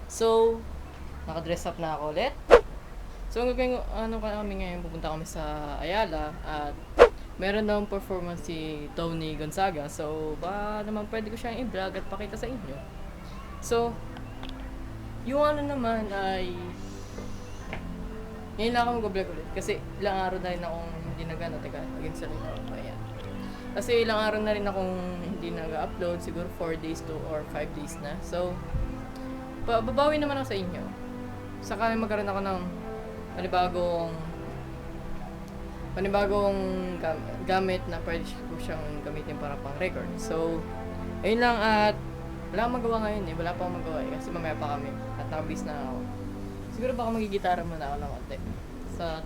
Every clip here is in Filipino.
So, naka-dress up na ako ulit. So, ang gagawin kami ngayon, pupunta kami sa Ayala at meron daw performance si Tony Gonzaga. So, ba naman pwede ko siyang i-vlog at pakita sa inyo. So, yung naman ay ngayon lang ako mag-vlog ulit kasi ilang araw na rin akong hindi nag-ano. Teka, against sa rin ako. Ayan. Kasi ilang araw na rin akong hindi nag-upload. Siguro 4 days to or 5 days na. So, babawi naman ako sa inyo. Saka magkaroon ako ng panibagong gamit na pwede ko siyang gamitin para pang record. So, ayun lang at wala akong magawa ngayon eh. Wala pa akong magawa eh. Kasi mamaya pa kami. At nakabis na ako. Siguro baka magigitara muna ako ng konti.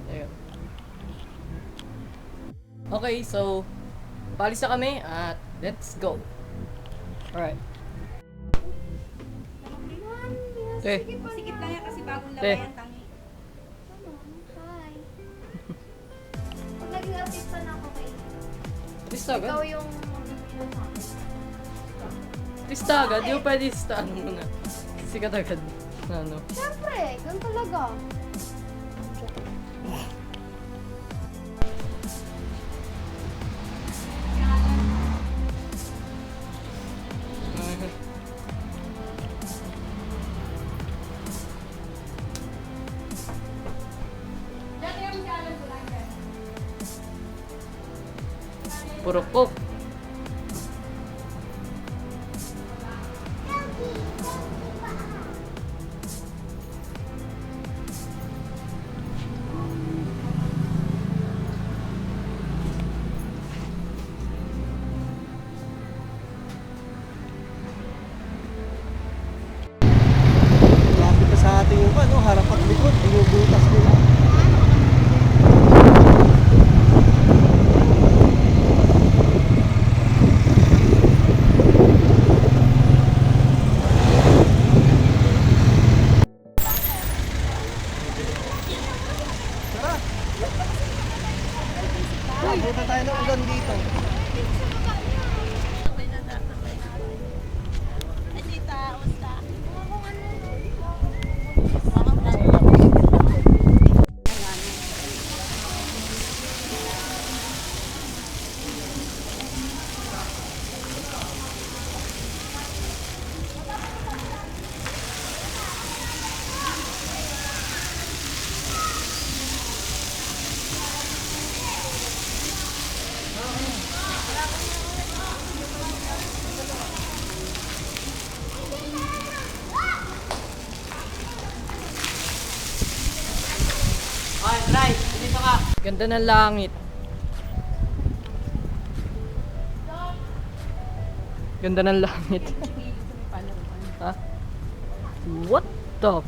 Ayun. Okay, so paalis na kami at let's go. Alright. Sikip lang yan kasi bagong laba yan, tangi. Hi. Pag naging artista na ako kayo, Artista agad? ikaw yung Artista agad? Di mo pwede muna. Sikat agad. Ano? siyempre, ganun talaga. Puro coke. Lapit na sa ating yung harap at likod, binubutas nila. Tara! Punta tayo ng ulan dito. Ganda ng langit. Ganda ng langit. Ha? What the?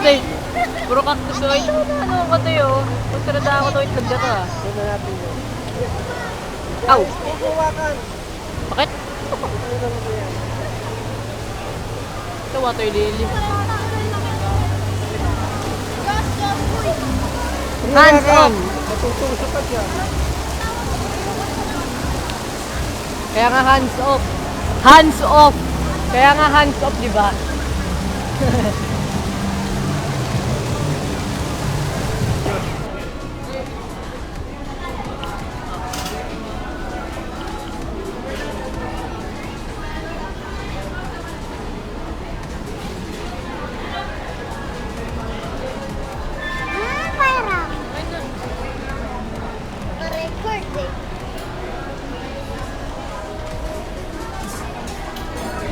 eh. Puro cactus oh. Ito na ano ko to yun. Punta na ako to itlog na to ah. Doon na natin yun. Aw! Huwag hawakan. Bakit? Ano lang mo yan? Ito water lily. Hands off! Matutusok ka dyan. Kaya nga hands off. Hands off! Kaya nga hands off, di ba? Parang. Record eh.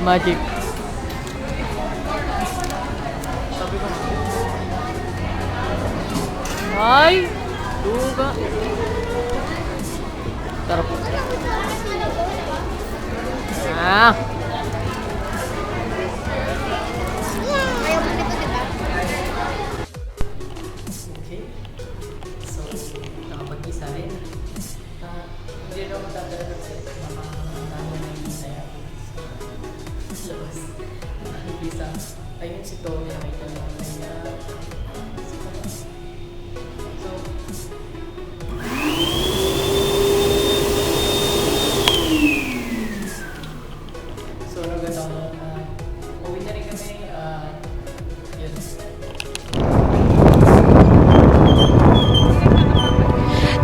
Magic. Sabi ko. Ay! Duga. Sarap. Ah! Ayaw mo nito, di ba? Okay. So, nakapag-isa rin. Hindi rin ako tatala kasi makakano na yung saya. Sa labas. Nakakipisa. Ayun si Tony, nakita na kanya. So, naganda ko na uwi na rin kami. Yun.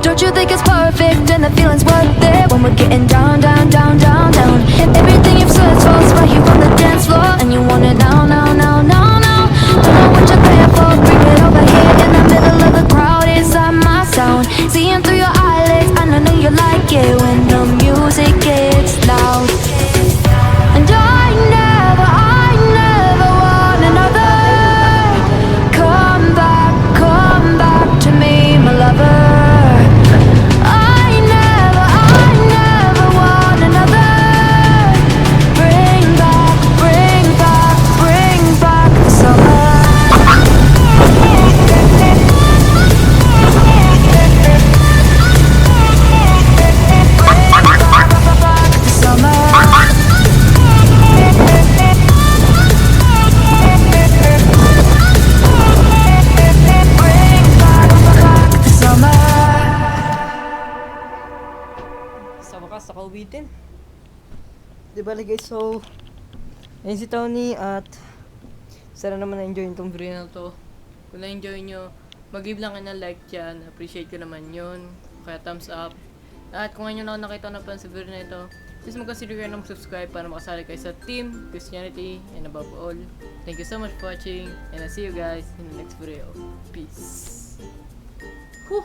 Don't you think it's perfect and the feeling's worth it when we're getting down, down, down, down, down? And everything you've searched for's right here on the dance floor, and you want it now, now, now, now, now. Don't know what you're paying for, bring it over here in the middle of the crowd. Inside my sound, seeing through your eyelids, and I know you like it when the music gets loud. And I never want another. Come back to me, my lover. I never want another. Bring back the summer. Bring back the summer. Bring back the summer. Sa wakas, nakauwitin. Di ba guys, so ayun si Tony at sana naman na-enjoy itong video na to. Kung na-enjoy nyo, mag-give lang kayo ng like dyan. Appreciate ko naman yun. Kaya thumbs up. At kung ngayon ako nakita na pa sa video na ito, please mag-consider kayo ng subscribe para makasali kayo sa Team Christianity and above all. Thank you so much for watching and I'll see you guys in the next video. Peace. Whew.